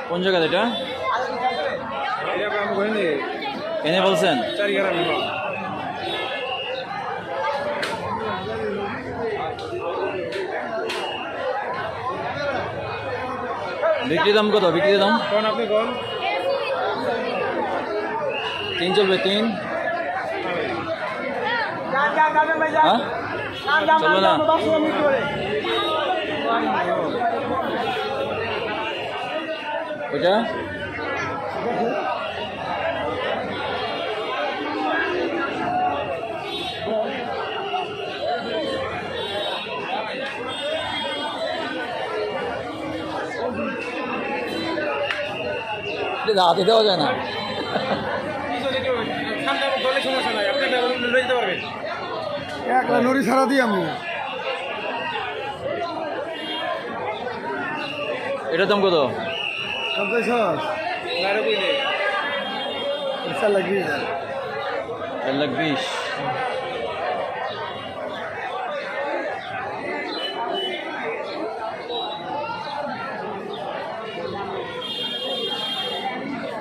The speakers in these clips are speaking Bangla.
কোন জায়গা এটা এনে বলছেন বিক্রি দাম কত বিক্রি দাম আপনি কোন 3 চলবে 3 চলবে না ওইটা হাতে দেওয়া যায় না একটা নড়ি ছাড়া দিই আমি এটার দাম কত 4,20,000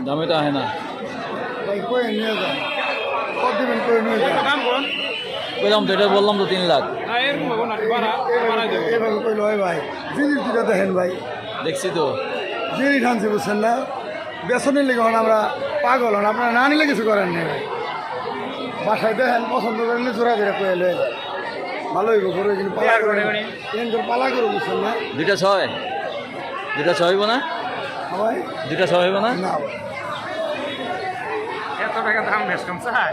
দামে তো আহে না কইলাম তো এটা বললাম তো 3 লাখ ভাই জিনিস দুটো দেখেন ভাই দেখছি তো জিনিস আনছি বুঝছেন না বেসনের লেগে হন আমরা পাগল হন আপনারা না নিলে কিছু করেন না ভাই বাসায় দেখেন পছন্দ করেন জোড়া জোড়া করে লয়ে যায় ভালো হইব করে কিন্তু পালা করে বুঝছেন না 2টা 6 হইব না ভাই 2টা 6 হইব না না এত টাকা দাম বেশ কম চাই